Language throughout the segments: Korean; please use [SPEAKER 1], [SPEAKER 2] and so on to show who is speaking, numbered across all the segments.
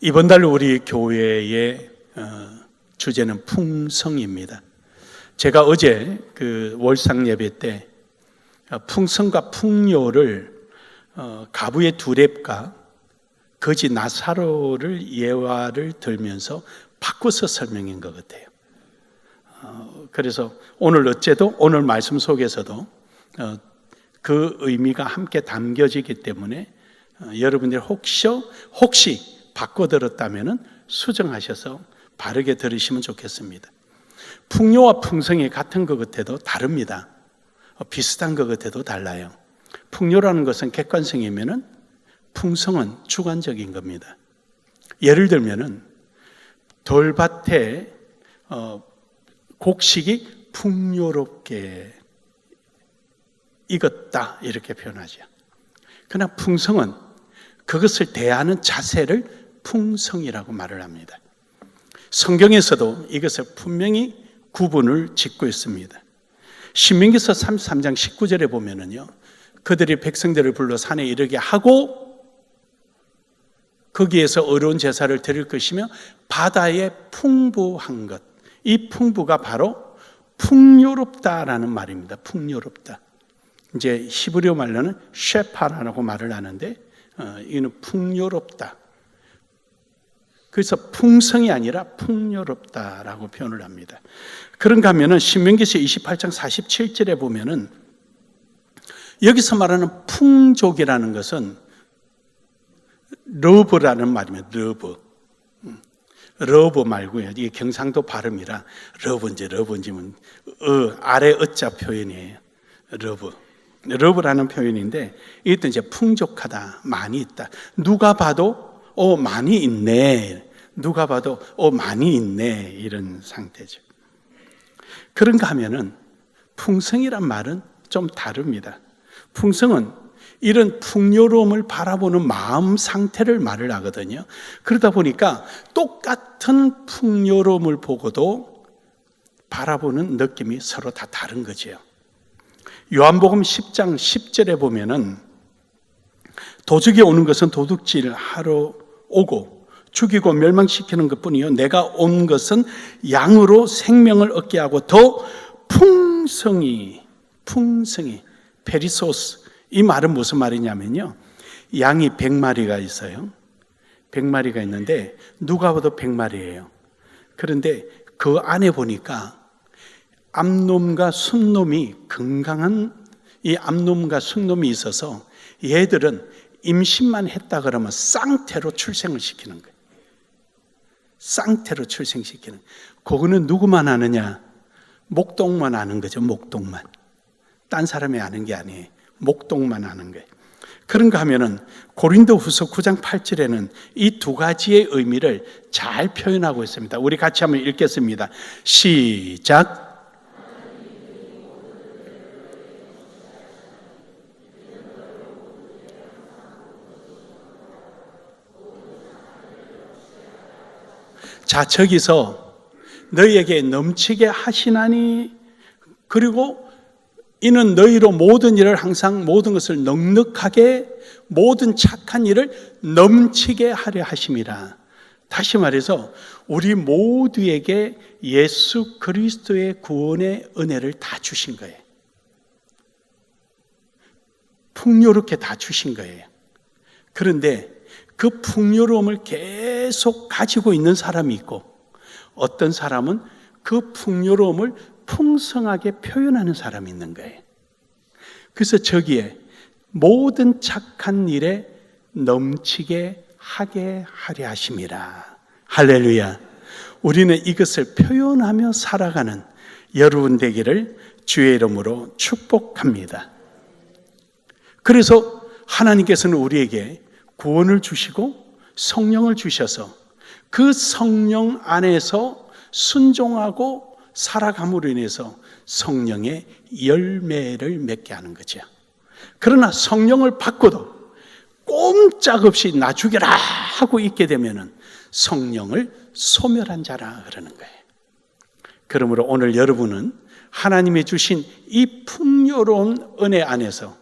[SPEAKER 1] 이번 달 우리 교회의 주제는 풍성입니다. 제가 어제 그 월상 예배 때 풍성과 풍요를 가부의 두렙과 거지 나사로를 예화를 들면서 바꿔서 설명한 것 같아요. 그래서 오늘 어째도 오늘 말씀 속에서도 그 의미가 함께 담겨지기 때문에 여러분들 혹시 바꿔 들었다면 수정하셔서 바르게 들으시면 좋겠습니다. 풍요와 풍성이 같은 것 같아도 다릅니다. 비슷한 것 같아도 달라요. 풍요라는 것은 객관성이면은 풍성은 주관적인 겁니다. 예를 들면은 돌밭에 곡식이 풍요롭게 익었다 이렇게 표현하죠. 그러나 풍성은 그것을 대하는 자세를 풍성이라고 말을 합니다. 성경에서도 이것을 분명히 구분을 짓고 있습니다. 신명기서 33장 19절에 보면은요, 그들이 백성들을 불러 산에 이르게 하고 거기에서 어려운 제사를 드릴 것이며 바다에 풍부한 것, 이 풍부가 바로 풍요롭다라는 말입니다. 풍요롭다. 이제 히브리어 말로는 셰파라고 말을 하는데 이는 풍요롭다. 그래서 풍성이 아니라 풍요롭다라고 표현을 합니다. 그런가 하면은 신명기서 28장 47절에 보면은 여기서 말하는 풍족이라는 것은 러브라는 말입니다. 러브 말고요. 이게 경상도 발음이라 러브인지 아래 어자 표현이에요. 러브라는 표현인데 이것도 이제 풍족하다, 많이 있다. 누가 봐도 많이 있네. 누가 봐도 많이 있네. 이런 상태죠. 그런가 하면은 풍성이란 말은 좀 다릅니다. 풍성은 이런 풍요로움을 바라보는 마음 상태를 말을 하거든요. 그러다 보니까 똑같은 풍요로움을 보고도 바라보는 느낌이 서로 다 다른 거죠. 요한복음 10장 10절에 보면은 도적이 오는 것은 도둑질하러 오고 죽이고 멸망시키는 것뿐이요 내가 온 것은 양으로 생명을 얻게 하고 더 풍성히 페리소스, 이 말은 무슨 말이냐면요, 양이 100마리가 있어요. 100마리가 있는데 누가 봐도 100마리예요. 그런데 그 안에 보니까 암놈과 순놈이 건강한 이 암놈과 순놈이 있어서 얘들은 임신만 했다 그러면 쌍태로 출생을 시키는 거예요. 쌍태로 출생시키는. 그거는 누구만 아느냐? 목동만 아는 거죠. 목동만. 딴 사람이 아는 게 아니에요. 목동만 아는 거예요. 그런가 하면은 고린도후서 9장 8절에는 이 두 가지의 의미를 잘 표현하고 있습니다. 우리 같이 한번 읽겠습니다. 시작. 자, 저기서 너희에게 넘치게 하시나니 그리고 이는 너희로 모든 일을 항상 모든 것을 넉넉하게 모든 착한 일을 넘치게 하려 하심이라. 다시 말해서 우리 모두에게 예수 그리스도의 구원의 은혜를 다 주신 거예요. 풍요롭게 다 주신 거예요. 그런데 그 풍요로움을 계속 가지고 있는 사람이 있고 어떤 사람은 그 풍요로움을 풍성하게 표현하는 사람이 있는 거예요. 그래서 저기에 모든 착한 일에 넘치게 하게 하려 하심이라. 할렐루야. 우리는 이것을 표현하며 살아가는 여러분 되기를 주의 이름으로 축복합니다. 그래서 하나님께서는 우리에게 구원을 주시고 성령을 주셔서 그 성령 안에서 순종하고 살아감으로 인해서 성령의 열매를 맺게 하는 거죠. 그러나 성령을 받고도 꼼짝없이 나 죽여라 하고 있게 되면은 성령을 소멸한 자라 그러는 거예요. 그러므로 오늘 여러분은 하나님이 주신 이 풍요로운 은혜 안에서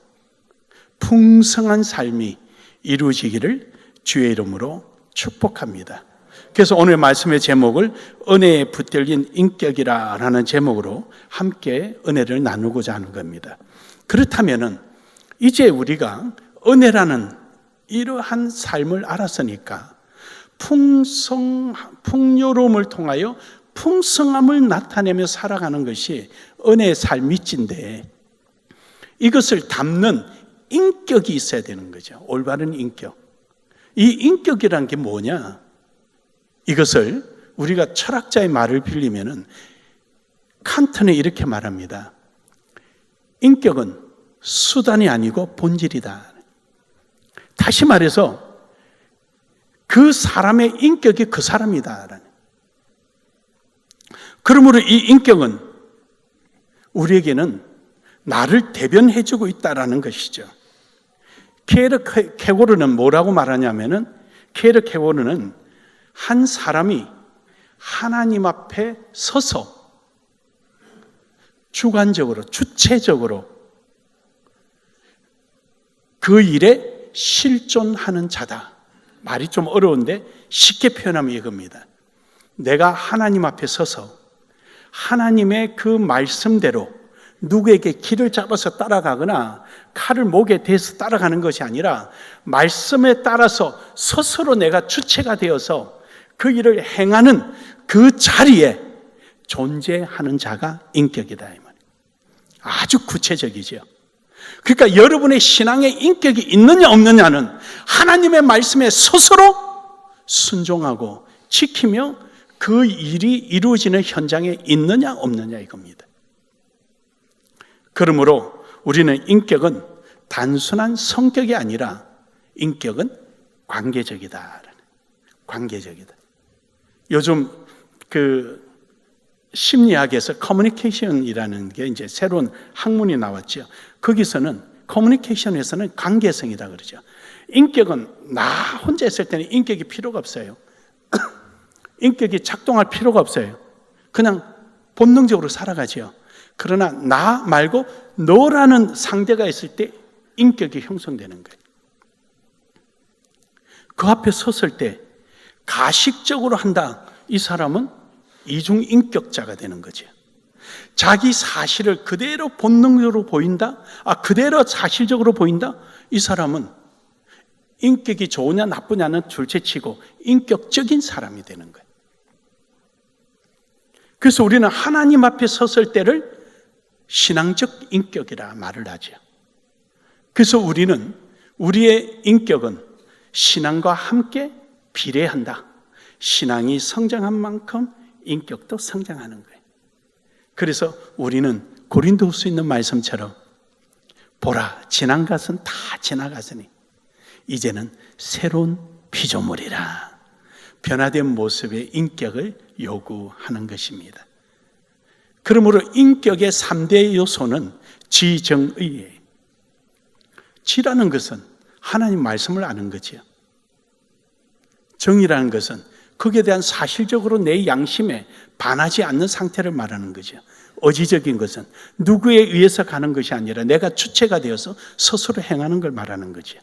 [SPEAKER 1] 풍성한 삶이 이루어지기를 주의 이름으로 축복합니다. 그래서 오늘 말씀의 제목을 은혜에 붙들린 인격이라는 제목으로 함께 은혜를 나누고자 하는 겁니다. 그렇다면은 이제 우리가 은혜라는 이러한 삶을 알았으니까 풍요로움을 통하여 풍성함을 나타내며 살아가는 것이 은혜의 삶일진데 이것을 담는 인격이 있어야 되는 거죠. 올바른 인격. 이 인격이란 게 뭐냐? 이것을 우리가 철학자의 말을 빌리면은 칸트는 이렇게 말합니다. 인격은 수단이 아니고 본질이다. 다시 말해서 그 사람의 인격이 그 사람이다. 그러므로 이 인격은 우리에게는 나를 대변해주고 있다라는 것이죠. 케르케고르는 뭐라고 말하냐면은 케르케고르는 한 사람이 하나님 앞에 서서 주관적으로, 주체적으로 그 일에 실존하는 자다. 말이 좀 어려운데 쉽게 표현하면 이겁니다. 내가 하나님 앞에 서서 하나님의 그 말씀대로 누구에게 길을 잡아서 따라가거나 칼을 목에 대서 따라가는 것이 아니라 말씀에 따라서 스스로 내가 주체가 되어서 그 일을 행하는 그 자리에 존재하는 자가 인격이다. 아주 구체적이죠. 그러니까 여러분의 신앙의 인격이 있느냐 없느냐는 하나님의 말씀에 스스로 순종하고 지키며 그 일이 이루어지는 현장에 있느냐 없느냐 이겁니다. 그러므로 우리는 인격은 단순한 성격이 아니라 인격은 관계적이다. 관계적이다. 요즘 그 심리학에서 커뮤니케이션이라는 게 이제 새로운 학문이 나왔죠. 거기서는 커뮤니케이션에서는 관계성이다 그러죠. 인격은 나 혼자 있을 때는 인격이 필요가 없어요. 인격이 작동할 필요가 없어요. 그냥 본능적으로 살아가죠. 그러나 나 말고 너라는 상대가 있을 때 인격이 형성되는 거예요. 그 앞에 섰을 때 가식적으로 한다. 이 사람은 이중인격자가 되는 거죠. 자기 사실을 그대로 본능적으로 보인다. 그대로 사실적으로 보인다. 이 사람은 인격이 좋으냐 나쁘냐는 둘째치고 인격적인 사람이 되는 거예요. 그래서 우리는 하나님 앞에 섰을 때를 신앙적 인격이라 말을 하죠. 그래서 우리는 우리의 인격은 신앙과 함께 비례한다. 신앙이 성장한 만큼 인격도 성장하는 거예요. 그래서 우리는 고린도후서 있는 말씀처럼 보라 지난 것은 다 지나갔으니 이제는 새로운 피조물이라. 변화된 모습의 인격을 요구하는 것입니다. 그러므로 인격의 3대 요소는 지정의예요. 지라는 것은 하나님 말씀을 아는 거지요. 정이라는 것은 거기에 대한 사실적으로 내 양심에 반하지 않는 상태를 말하는 거죠. 의지적인 것은 누구에 의해서 가는 것이 아니라 내가 주체가 되어서 스스로 행하는 걸 말하는 거죠.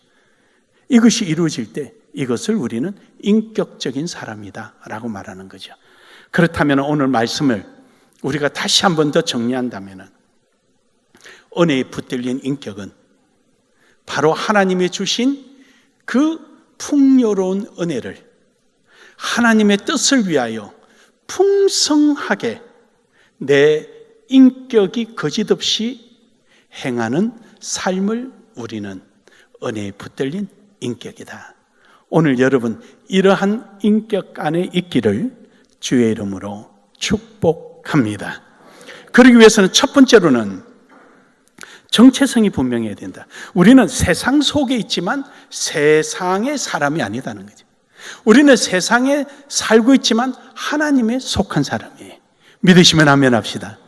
[SPEAKER 1] 이것이 이루어질 때 이것을 우리는 인격적인 사람이다 라고 말하는 거죠. 그렇다면 오늘 말씀을 우리가 다시 한 번 더 정리한다면 은혜에 붙들린 인격은 바로 하나님이 주신 그 풍요로운 은혜를 하나님의 뜻을 위하여 풍성하게 내 인격이 거짓없이 행하는 삶을 우리는 은혜에 붙들린 인격이다. 오늘 여러분 이러한 인격 안에 있기를 주의 이름으로 축복합니다. 그러기 위해서는 첫 번째로는 정체성이 분명해야 된다. 우리는 세상 속에 있지만 세상의 사람이 아니다는 거죠. 우리는 세상에 살고 있지만 하나님에 속한 사람이에요. 믿으시면 아멘 합시다.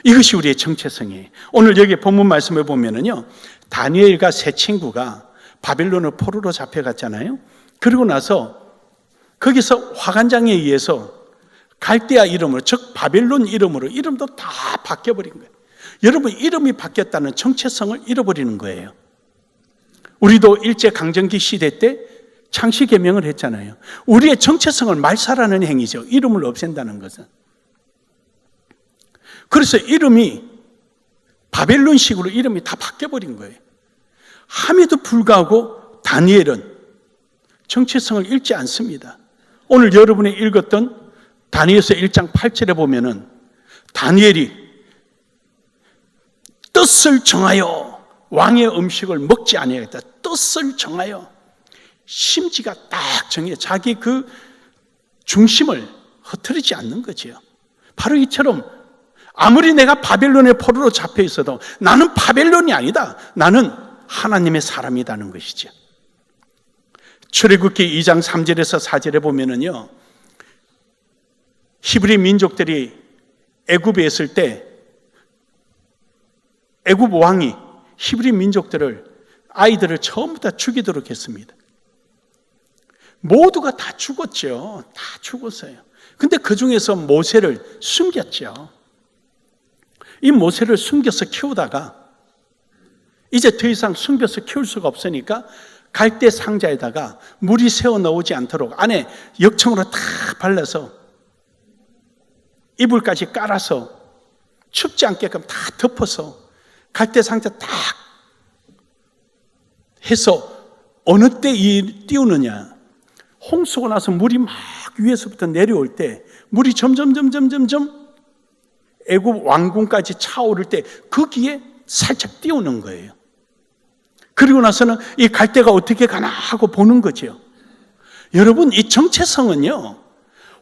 [SPEAKER 1] 이것이 우리의 정체성이에요. 오늘 여기 본문 말씀을 보면은요, 다니엘과 세 친구가 바빌론을 포로로 잡혀갔잖아요. 그러고 나서 거기서 화관장에 의해서 갈대아 이름으로, 즉 바빌론 이름으로 이름도 다 바뀌어버린 거예요. 여러분, 이름이 바뀌었다는 정체성을 잃어버리는 거예요. 우리도 일제강점기 시대 때 창시 계명을 했잖아요. 우리의 정체성을 말살하는 행위죠. 이름을 없앤다는 것은. 그래서 이름이 바벨론식으로 이름이 다 바뀌어버린 거예요. 함에도 불구하고 다니엘은 정체성을 잃지 않습니다. 오늘 여러분이 읽었던 다니엘서 1장 8절에 보면은 다니엘이 뜻을 정하여 왕의 음식을 먹지 아니하겠다. 뜻을 정하여 심지가 딱 정해 자기 그 중심을 흐트리지 않는 거지요. 바로 이처럼 아무리 내가 바벨론의 포로로 잡혀 있어도 나는 바벨론이 아니다. 나는 하나님의 사람이라는 것이죠. 출애굽기 2장 3절에서 4절에 보면은요, 히브리 민족들이 애굽에 있을 때 애굽 왕이 히브리 민족들을 아이들을 처음부터 죽이도록 했습니다. 모두가 다 죽었죠. 다 죽었어요. 근데 그 중에서 모세를 숨겼죠. 이 모세를 숨겨서 키우다가 이제 더 이상 숨겨서 키울 수가 없으니까 갈대 상자에다가 물이 새어 나오지 않도록 안에 역청으로 다 발라서 이불까지 깔아서 춥지 않게끔 다 덮어서 갈대 상자 딱 해서 어느 때 띄우느냐, 홍수가 나서 물이 막 위에서부터 내려올 때 물이 점점 애굽 왕궁까지 차오를 때 거기에 살짝 띄우는 거예요. 그리고 나서는 이 갈대가 어떻게 가나 하고 보는 거죠. 여러분, 이 정체성은요,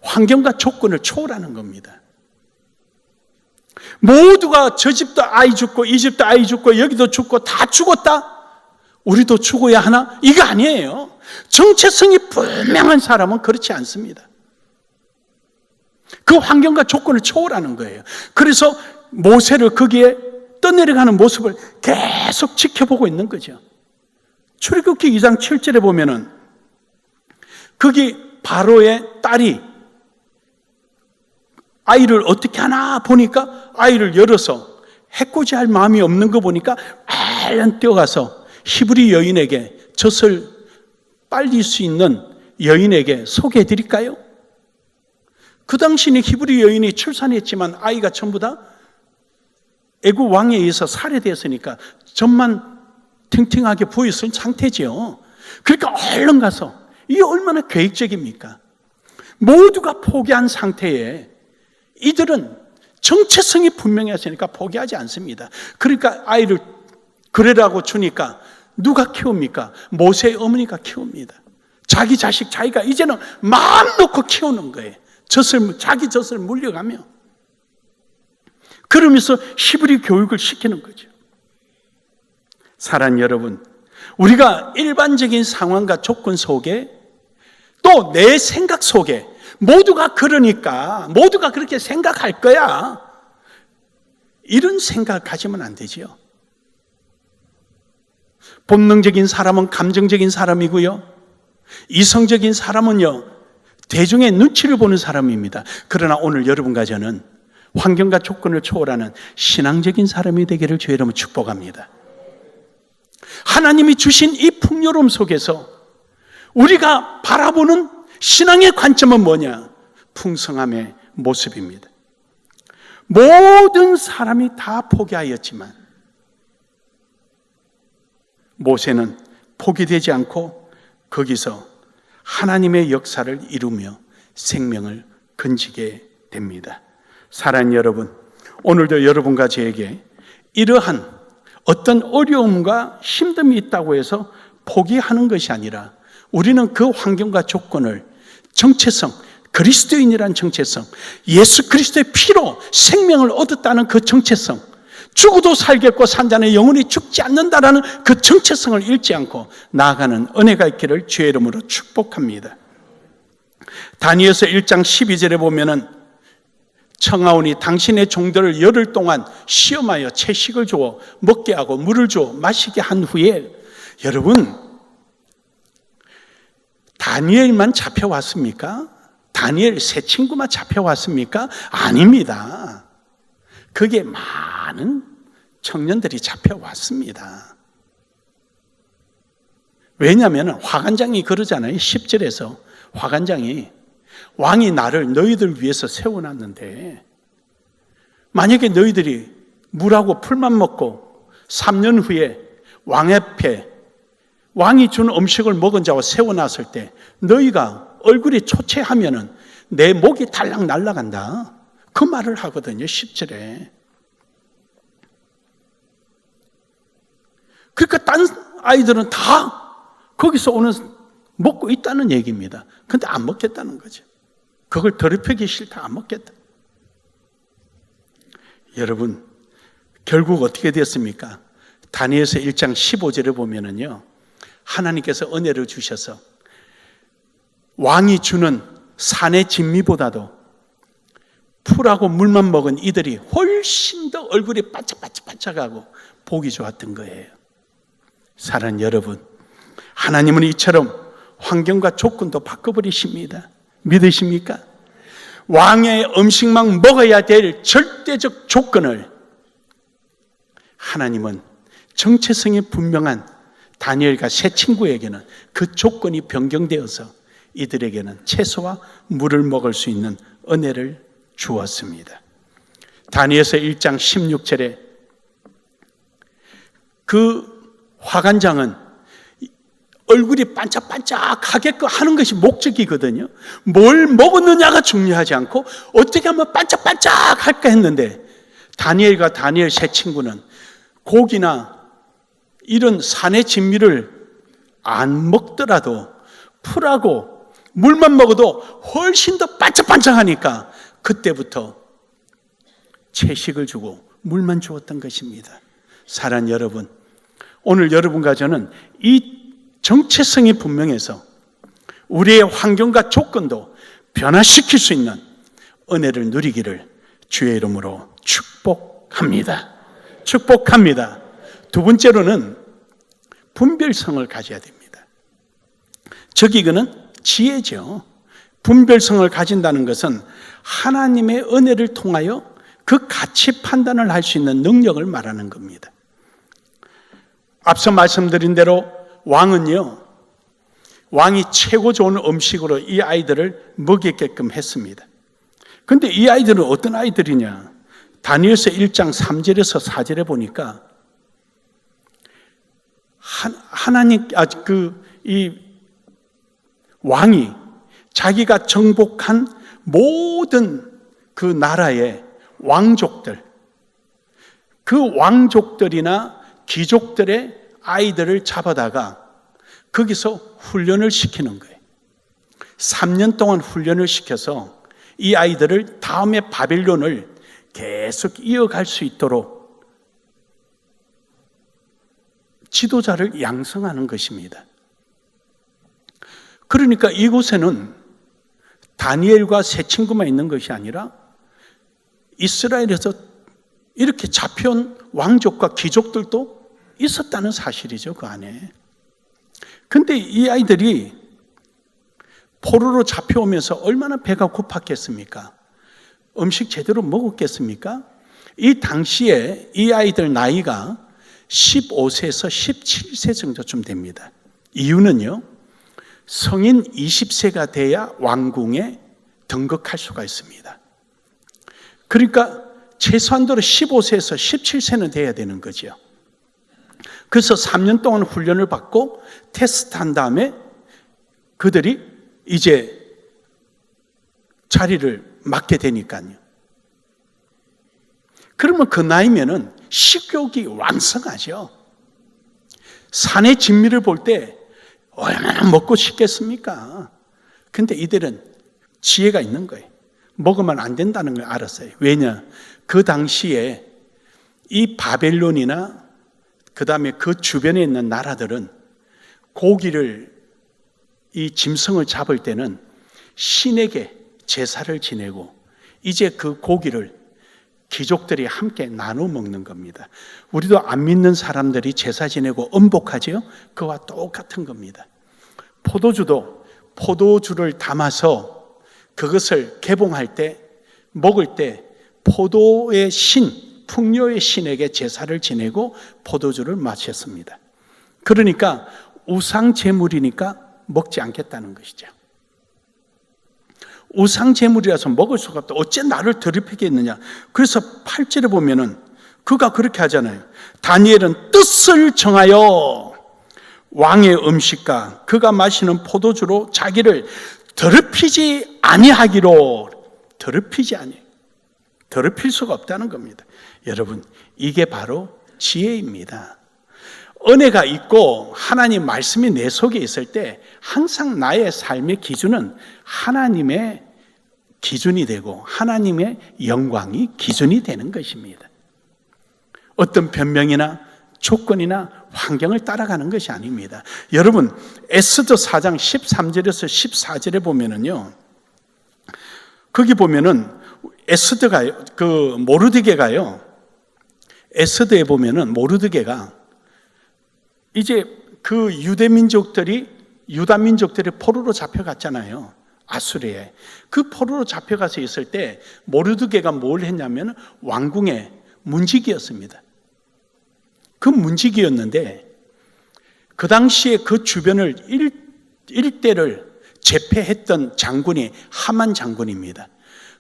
[SPEAKER 1] 환경과 조건을 초월하는 겁니다. 모두가 저 집도 아이 죽고 이 집도 아이 죽고 여기도 죽고 다 죽었다? 우리도 죽어야 하나? 이거 아니에요. 정체성이 분명한 사람은 그렇지 않습니다. 그 환경과 조건을 초월하는 거예요. 그래서 모세를 거기에 떠내려가는 모습을 계속 지켜보고 있는 거죠. 출애굽기 2장 7절에 보면은 거기 바로의 딸이 아이를 어떻게 하나 보니까 아이를 열어서 해코지할 마음이 없는 거 보니까 얼른 뛰어가서 히브리 여인에게 젖을 빨릴 수 있는 여인에게 소개해 드릴까요? 그 당시에 히브리 여인이 출산했지만 아이가 전부 다 애굽 왕에 의해서 살해되었으니까 젖만 탱탱하게 부어있을 상태죠. 그러니까 얼른 가서, 이게 얼마나 계획적입니까? 모두가 포기한 상태에 이들은 정체성이 분명했으니까 포기하지 않습니다. 그러니까 아이를 그래라고 주니까 누가 키웁니까? 모세의 어머니가 키웁니다. 자기 자식 자기가 이제는 마음 놓고 키우는 거예요. 자기 젖을 물려가며 그러면서 히브리 교육을 시키는 거죠. 사랑하는 여러분, 우리가 일반적인 상황과 조건 속에 또 내 생각 속에 모두가 그러니까 모두가 그렇게 생각할 거야, 이런 생각을 가지면 안 되지요. 본능적인 사람은 감정적인 사람이고요, 이성적인 사람은요 대중의 눈치를 보는 사람입니다. 그러나 오늘 여러분과 저는 환경과 조건을 초월하는 신앙적인 사람이 되기를 주의 이름으로 축복합니다. 하나님이 주신 이 풍요로움 속에서 우리가 바라보는 신앙의 관점은 뭐냐? 풍성함의 모습입니다. 모든 사람이 다 포기하였지만 모세는 포기되지 않고 거기서 하나님의 역사를 이루며 생명을 건지게 됩니다. 사랑하는 여러분, 오늘도 여러분과 저에게 이러한 어떤 어려움과 힘듦이 있다고 해서 포기하는 것이 아니라 우리는 그 환경과 조건을 정체성, 그리스도인이란 정체성, 예수 그리스도의 피로 생명을 얻었다는 그 정체성, 죽어도 살겠고 산자는 영원히 죽지 않는다라는 그 정체성을 잃지 않고 나아가는 은혜가 있기를 주의 이름으로 축복합니다. 다니엘서 1장 12절에 보면은 청하오니 당신의 종들을 열흘 동안 시험하여 채식을 주어 먹게 하고 물을 주어 마시게 한 후에, 여러분, 다니엘만 잡혀왔습니까? 다니엘 세 친구만 잡혀왔습니까? 아닙니다. 그게 많은 청년들이 잡혀왔습니다. 왜냐하면 화관장이 그러잖아요. 10절에서 화관장이 왕이 나를 너희들 위해서 세워놨는데 만약에 너희들이 물하고 풀만 먹고 3년 후에 왕의 폐, 왕이 준 음식을 먹은 자와 세워놨을 때 너희가 얼굴이 초췌하면은 내 목이 달랑 날아간다. 그 말을 하거든요. 10절에. 그러니까 딴 아이들은 다 거기서 오는 먹고 있다는 얘기입니다. 근데 안 먹겠다는 거죠. 그걸 더럽히기 싫다. 안 먹겠다. 여러분, 결국 어떻게 됐습니까? 다니엘서 1장 15절에 보면은요, 하나님께서 은혜를 주셔서 왕이 주는 산의 진미보다도 풀하고 물만 먹은 이들이 훨씬 더 얼굴이 반짝반짝하고 보기 좋았던 거예요. 사랑하는 여러분, 하나님은 이처럼 환경과 조건도 바꿔버리십니다. 믿으십니까? 왕의 음식만 먹어야 될 절대적 조건을 하나님은 정체성이 분명한 다니엘과 세 친구에게는 그 조건이 변경되어서 이들에게는 채소와 물을 먹을 수 있는 은혜를 주었습니다. 다니엘서 1장 16절에 그 화관장은 얼굴이 반짝반짝하게 하는 것이 목적이거든요. 뭘 먹었느냐가 중요하지 않고 어떻게 하면 반짝반짝할까 했는데 다니엘과 다니엘 세 친구는 고기나 이런 산의 진미를 안 먹더라도 풀하고 물만 먹어도 훨씬 더 반짝반짝하니까 그때부터 채식을 주고 물만 주었던 것입니다. 사랑하는 여러분, 오늘 여러분과 저는 이 정체성이 분명해서 우리의 환경과 조건도 변화시킬 수 있는 은혜를 누리기를 주의 이름으로 축복합니다. 축복합니다. 두 번째로는 분별성을 가져야 됩니다. 이거는 지혜죠. 분별성을 가진다는 것은 하나님의 은혜를 통하여 그 가치 판단을 할 수 있는 능력을 말하는 겁니다. 앞서 말씀드린 대로 왕이 최고 좋은 음식으로 이 아이들을 먹이게끔 했습니다. 그런데 이 아이들은 어떤 아이들이냐? 다니엘서 1장 3절에서 4절에 보니까 이 왕이 자기가 정복한 모든 그 나라의 왕족들, 그 왕족들이나 귀족들의 아이들을 잡아다가 거기서 훈련을 시키는 거예요. 3년 동안 훈련을 시켜서 이 아이들을 다음에 바벨론을 계속 이어갈 수 있도록 지도자를 양성하는 것입니다. 그러니까 이곳에는 다니엘과 세 친구만 있는 것이 아니라 이스라엘에서 이렇게 잡혀온 왕족과 귀족들도 있었다는 사실이죠, 그 안에. 근데 이 아이들이 포로로 잡혀오면서 얼마나 배가 고팠겠습니까? 음식 제대로 먹었겠습니까? 이 당시에 이 아이들 나이가 15세에서 17세 정도쯤 됩니다. 이유는요, 성인 20세가 돼야 왕궁에 등극할 수가 있습니다. 그러니까 최소한도로 15세에서 17세는 돼야 되는 거죠. 그래서 3년 동안 훈련을 받고 테스트한 다음에 그들이 이제 자리를 맡게 되니까요. 그러면 그 나이면은 식욕이 왕성하죠. 산의 진미를 볼 때 얼마나 먹고 싶겠습니까? 근데 이들은 지혜가 있는 거예요. 먹으면 안 된다는 걸 알았어요. 왜냐? 그 당시에 이 바벨론이나 그 다음에 그 주변에 있는 나라들은 고기를, 이 짐승을 잡을 때는 신에게 제사를 지내고 이제 그 고기를 귀족들이 함께 나눠 먹는 겁니다. 우리도 안 믿는 사람들이 제사 지내고 음복하지요? 그와 똑같은 겁니다. 포도주를 담아서 그것을 개봉할 때, 먹을 때 포도의 신, 풍요의 신에게 제사를 지내고 포도주를 마셨습니다. 그러니까 우상 제물이니까 먹지 않겠다는 것이죠. 우상 제물이라서 먹을 수가 없다. 어째 나를 더럽히겠느냐. 그래서 8절에 보면은 그가 그렇게 하잖아요. 다니엘은 뜻을 정하여 왕의 음식과 그가 마시는 포도주로 자기를 더럽히지 아니하기로. 더럽힐 수가 없다는 겁니다. 여러분, 이게 바로 지혜입니다. 은혜가 있고 하나님 말씀이 내 속에 있을 때 항상 나의 삶의 기준은 하나님의 기준이 되고 하나님의 영광이 기준이 되는 것입니다. 어떤 변명이나 조건이나 환경을 따라가는 것이 아닙니다. 여러분, 에스더 4장 13절에서 14절에 보면은요, 거기 보면은 에스더가요, 모르드게가요, 에스더에 보면은 모르드게가 이제 그 유다 민족들이 포로로 잡혀갔잖아요. 아수르에. 그 포로로 잡혀가서 있을 때 모르드게가 뭘 했냐면 왕궁의 문지기였습니다. 그 문지기였는데 그 당시에 그 주변을 일대를 제패했던 장군이 하만 장군입니다.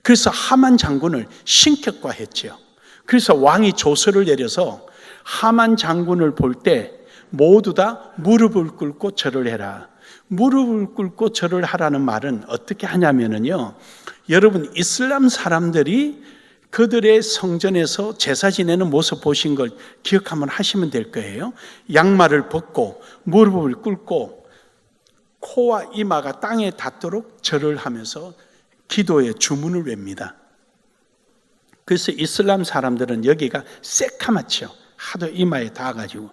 [SPEAKER 1] 그래서 하만 장군을 신격화했죠. 그래서 왕이 조서를 내려서 하만 장군을 볼 때 모두 다 무릎을 꿇고 절을 해라. 무릎을 꿇고 절을 하라는 말은 어떻게 하냐면요, 여러분, 이슬람 사람들이 그들의 성전에서 제사 지내는 모습 보신 걸 기억 한번 하시면 될 거예요. 양말을 벗고 무릎을 꿇고 코와 이마가 땅에 닿도록 절을 하면서 기도의 주문을 웹니다. 그래서 이슬람 사람들은 여기가 새카맣죠. 하도 이마에 닿아가지고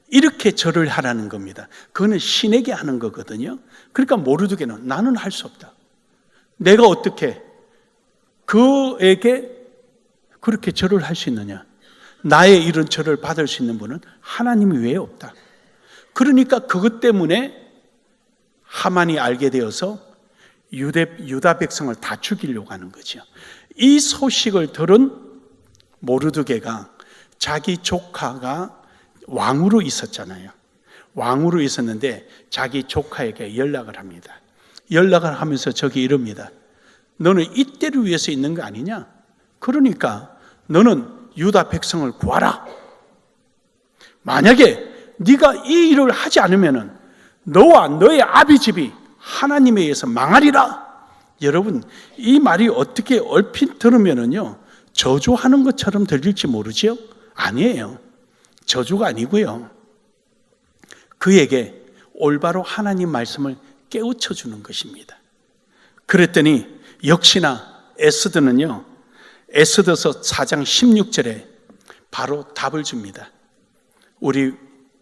[SPEAKER 1] 이렇게 절을 하라는 겁니다. 그거는 신에게 하는 거거든요. 그러니까 모르드게는 나는 할 수 없다. 내가 어떻게 그에게 그렇게 절을 할 수 있느냐. 나의 이런 절을 받을 수 있는 분은 하나님이 외에 없다. 그러니까 그것 때문에 하만이 알게 되어서 유다 백성을 다 죽이려고 하는 거죠. 이 소식을 들은 모르드게가 자기 조카가 왕으로 있었잖아요. 왕으로 있었는데 자기 조카에게 연락을 합니다. 연락을 하면서 저기 이럽니다. 너는 이때를 위해서 있는 거 아니냐? 그러니까 너는 유다 백성을 구하라. 만약에 네가 이 일을 하지 않으면 너와 너의 아비집이 하나님에 의해서 망하리라. 여러분, 이 말이 어떻게 얼핏 들으면요, 저주하는 것처럼 들릴지 모르지요? 아니에요. 저주가 아니고요, 그에게 올바로 하나님 말씀을 깨우쳐 주는 것입니다. 그랬더니 역시나 에스더는요, 에스더서 4장 16절에 바로 답을 줍니다. 우리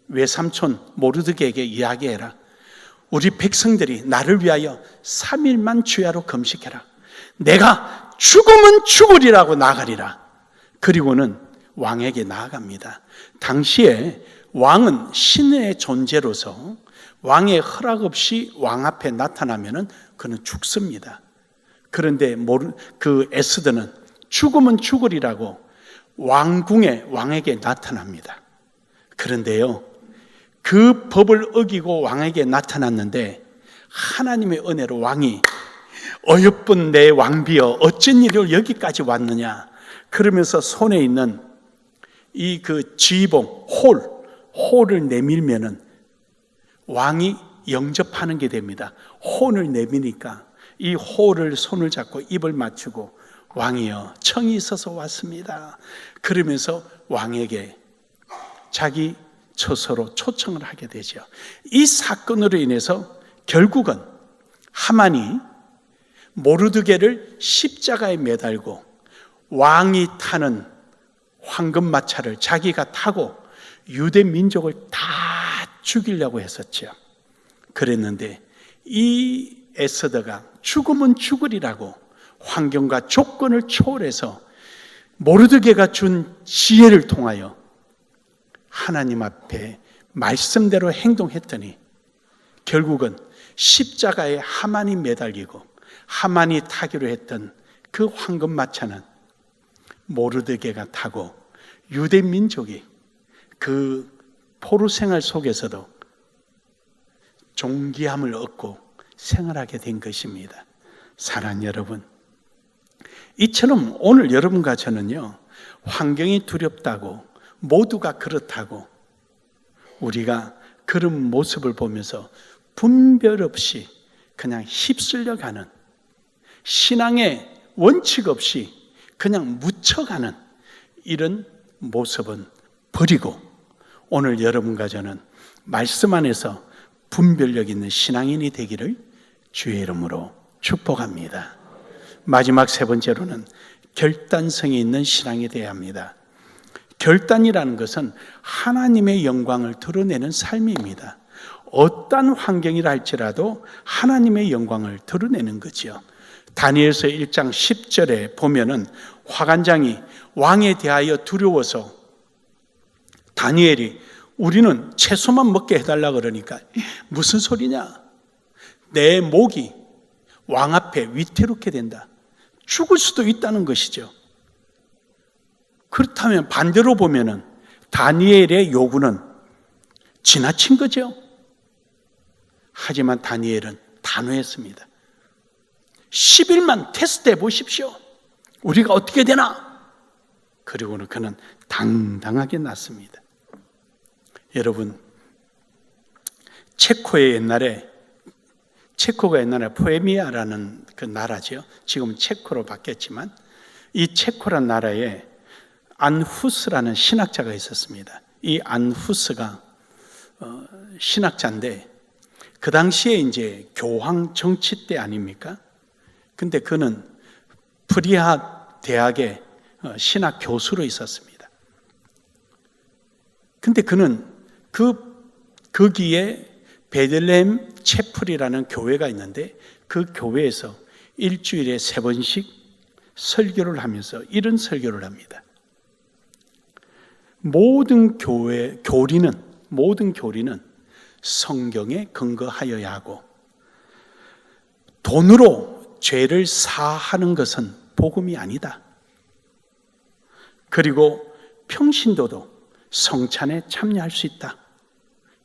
[SPEAKER 1] 외삼촌 모르드게에게 이야기해라. 우리 백성들이 나를 위하여 3일만 주야로 금식해라. 내가 죽으면 죽으리라고 나가리라. 그리고는 왕에게 나아갑니다. 당시에 왕은 신의 존재로서 왕의 허락 없이 왕 앞에 나타나면 그는 죽습니다. 그런데 그 에스더는 죽으면 죽으리라고 왕에게 나타납니다. 그런데요, 그 법을 어기고 왕에게 나타났는데 하나님의 은혜로 왕이 어여쁜 내 왕비여 어쩐 일로 여기까지 왔느냐 그러면서 손에 있는 이 그 지휘봉 홀을 내밀면은 왕이 영접하는 게 됩니다. 혼을 내미니까 이 홀을 손을 잡고 입을 맞추고 왕이여 청이 있어서 왔습니다. 그러면서 왕에게 자기 처소로 초청을 하게 되죠. 이 사건으로 인해서 결국은 하만이 모르드게를 십자가에 매달고 왕이 타는 황금마차를 자기가 타고 유대 민족을 다 죽이려고 했었죠. 그랬는데 이 에스더가 죽으면 죽으리라고 환경과 조건을 초월해서 모르드게가 준 지혜를 통하여 하나님 앞에 말씀대로 행동했더니 결국은 십자가에 하만이 매달리고 하만이 타기로 했던 그 황금마차는 모르드게가 타고 유대 민족이 그 포로 생활 속에서도 존귀함을 얻고 생활하게 된 것입니다. 사랑하는 여러분, 이처럼 오늘 여러분과 저는요, 환경이 두렵다고, 모두가 그렇다고, 우리가 그런 모습을 보면서 분별 없이 그냥 휩쓸려 가는, 신앙의 원칙 없이 그냥 묻혀가는 이런 모습은 버리고, 오늘 여러분과 저는 말씀 안에서 분별력 있는 신앙인이 되기를 주의 이름으로 축복합니다. 마지막 세 번째로는 결단성이 있는 신앙이 되어야 합니다. 결단이라는 것은 하나님의 영광을 드러내는 삶입니다. 어떤 환경이라 할지라도 하나님의 영광을 드러내는 거죠. 다니엘서 1장 10절에 보면은 화관장이 왕에 대하여 두려워서 다니엘이 우리는 채소만 먹게 해달라 그러니까 무슨 소리냐? 내 목이 왕 앞에 위태롭게 된다. 죽을 수도 있다는 것이죠. 그렇다면 반대로 보면은 다니엘의 요구는 지나친 거죠. 하지만 다니엘은 단호했습니다. 10일만 테스트해 보십시오. 우리가 어떻게 되나? 그리고는 그는 당당하게 났습니다. 여러분, 체코가 옛날에 포에미아라는 그 나라죠. 지금 체코로 바뀌었지만 이 체코란 나라에 안후스라는 신학자가 있었습니다. 이 안후스가 신학자인데 그 당시에 이제 교황 정치 때 아닙니까? 근데 그는 프리하 대학의 신학 교수로 있었습니다. 근데 그는 거기에 베들레헴 채플이라는 교회가 있는데 그 교회에서 일주일에 3번씩 설교를 하면서 이런 설교를 합니다. 모든 교리는 성경에 근거하여야 하고 돈으로 죄를 사하는 것은 복음이 아니다. 그리고 평신도도 성찬에 참여할 수 있다.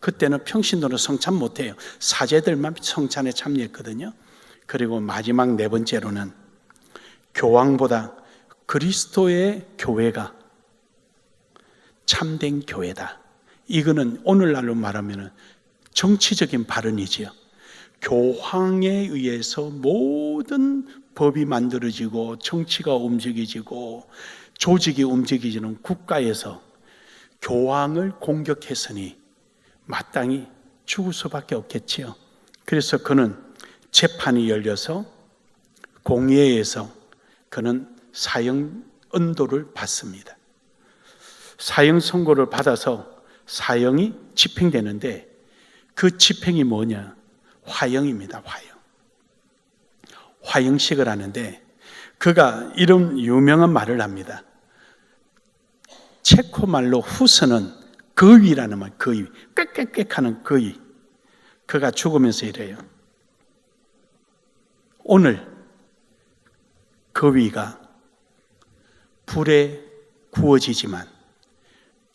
[SPEAKER 1] 그때는 평신도는 성찬 못해요. 사제들만 성찬에 참여했거든요. 그리고 마지막 4번째로는 교황보다 그리스도의 교회가 참된 교회다. 이거는 오늘날로 말하면 정치적인 발언이지요. 교황에 의해서 모든 법이 만들어지고 정치가 움직이지고 조직이 움직이지는 국가에서 교황을 공격했으니 마땅히 죽을 수밖에 없겠지요. 그래서 그는 재판이 열려서 공의회에서 그는 사형 언도를 받습니다. 사형 선고를 받아서 사형이 집행되는데 그 집행이 뭐냐? 화형입니다. 화형식을 하는데 그가 이런 유명한 말을 합니다. 체코 말로 후스는 거위라는 말, 거위, 꽥꽥꽥 하는 거위. 그가 죽으면서 이래요. 오늘 거위가 불에 구워지지만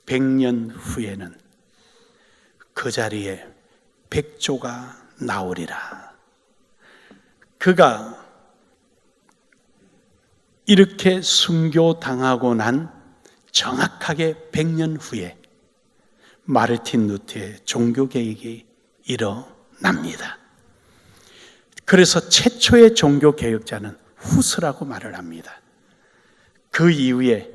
[SPEAKER 1] 100년 후에는 그 자리에 백조가 나오리라. 그가 이렇게 순교당하고 난 정확하게 100년 후에 마르틴 루터의 종교개혁이 일어납니다. 그래서 최초의 종교개혁자는 후스라고 말을 합니다. 그 이후에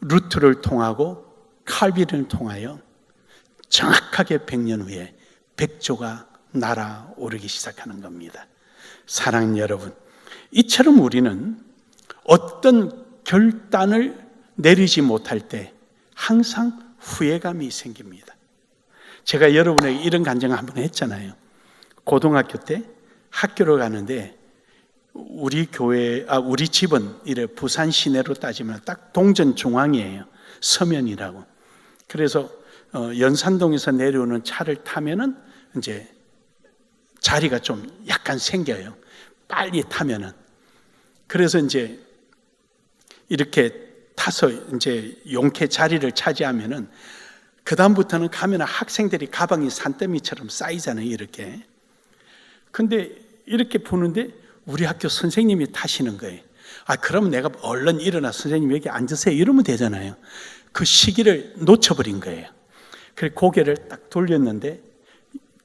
[SPEAKER 1] 루터를 통하고 칼빈을 통하여 정확하게 100년 후에 백조가 날아오르기 시작하는 겁니다. 사랑하는 여러분, 이처럼 우리는 어떤 결단을 내리지 못할 때 항상 후회감이 생깁니다. 제가 여러분에게 이런 간증을 한번 했잖아요. 고등학교 때 학교를 가는데 우리 집은 이래 부산 시내로 따지면 딱 동전 중앙이에요. 서면이라고. 그래서 연산동에서 내려오는 차를 타면은 이제 자리가 좀 약간 생겨요. 빨리 타면은. 그래서 이제 이렇게 타서 이제 용케 자리를 차지하면은 그 다음부터는 가면 학생들이 가방이 산더미처럼 쌓이잖아요, 이렇게. 근데 이렇게 보는데 우리 학교 선생님이 타시는 거예요. 그러면 내가 얼른 일어나 선생님 여기 앉으세요 이러면 되잖아요. 그 시기를 놓쳐버린 거예요. 그래서 고개를 딱 돌렸는데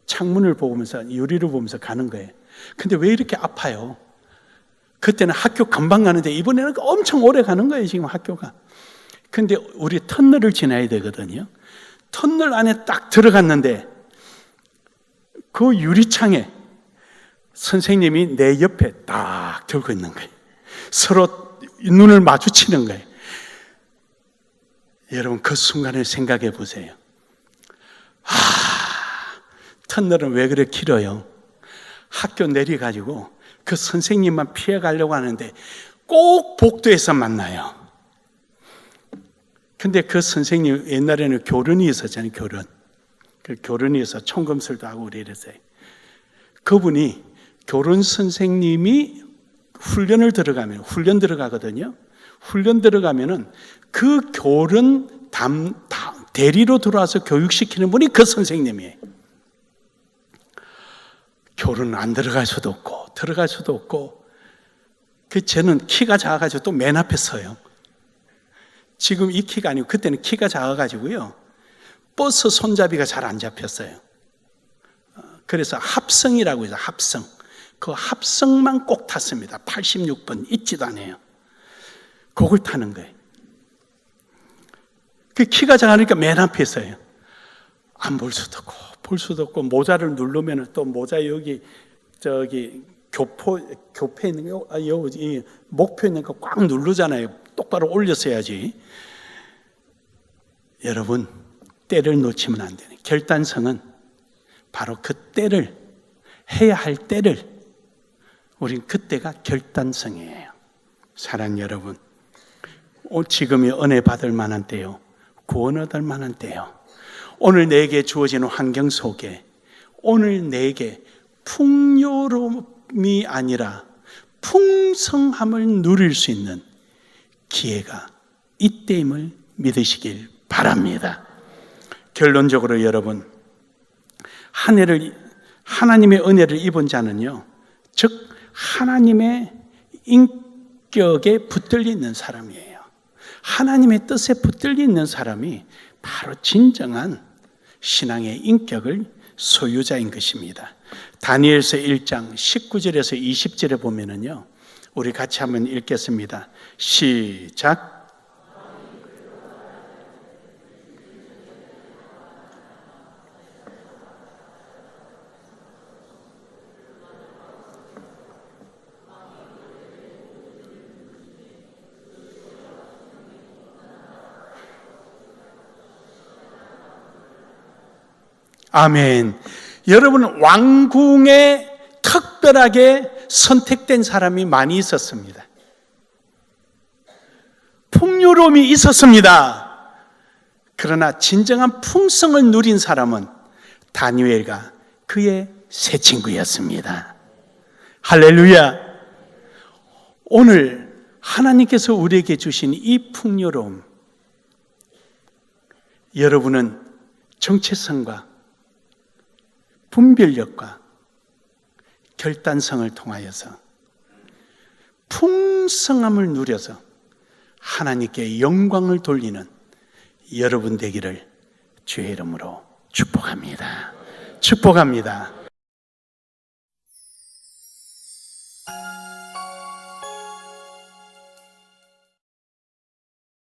[SPEAKER 1] 창문을 보면서, 유리를 보면서 가는 거예요. 근데 왜 이렇게 아파요? 그때는 학교 금방 가는데 이번에는 엄청 오래 가는 거예요, 지금 학교가. 근데 우리 터널을 지나야 되거든요. 터널 안에 딱 들어갔는데 그 유리창에 선생님이 내 옆에 딱 들고 있는 거예요. 서로 눈을 마주치는 거예요. 여러분, 그 순간을 생각해 보세요. 터널은 왜 그래 길어요? 학교 내려가지고 그 선생님만 피해가려고 하는데 꼭 복도에서 만나요. 근데 그 선생님 옛날에는 교련이 있었잖아요. 그 교련이 있어 총검술도 하고 이랬어요. 그분이 교련 선생님이 훈련 들어가거든요. 훈련 들어가면은 그 교련 대리로 들어와서 교육시키는 분이 그 선생님이에요. 교련 안 들어갈 수도 없고 들어갈 수도 없고, 저는 키가 작아가지고 또 맨 앞에 서요. 지금 이 키가 아니고 그때는 키가 작아가지고요, 버스 손잡이가 잘 안 잡혔어요. 그래서 합성이라고 해서 합성, 그 합성만 꼭 탔습니다. 86번 잊지도 않아요. 그걸 타는 거예요. 그 키가 작으니까 맨 앞에 있어요. 안 볼 수도 없고 볼 수도 없고, 모자를 누르면 또 모자 여기 교포에 있는 거, 여기 목표 있는 거 꽉 누르잖아요. 똑바로 올렸어야지. 여러분, 때를 놓치면 안 되는, 결단성은 바로 그 때를, 해야 할 때를, 우린 그때가 결단성이에요. 사랑하는 여러분, 지금이 은혜 받을 만한 때요, 구원 얻을 만한 때요. 오늘 내게 주어지는 환경 속에 오늘 내게 풍요로움이 아니라 풍성함을 누릴 수 있는 기회가 이때임을 믿으시길 바랍니다. 결론적으로 여러분, 한 해를 하나님의 은혜를 입은 자는요, 즉 하나님의 인격에 붙들려 있는 사람이에요. 하나님의 뜻에 붙들려 있는 사람이 바로 진정한 신앙의 인격을 소유자인 것입니다. 다니엘서 1장 19절에서 20절에 보면은요, 우리 같이 한번 읽겠습니다. 시작. 아멘. 여러분, 왕궁에 특별하게 선택된 사람이 많이 있었습니다. 풍요로움이 있었습니다. 그러나 진정한 풍성을 누린 사람은 다니엘과 그의 세 친구였습니다. 할렐루야. 오늘 하나님께서 우리에게 주신 이 풍요로움, 여러분은 정체성과 분별력과 결단성을 통하여서 풍성함을 누려서 하나님께 영광을 돌리는 여러분 되기를 주의 이름으로 축복합니다. 축복합니다.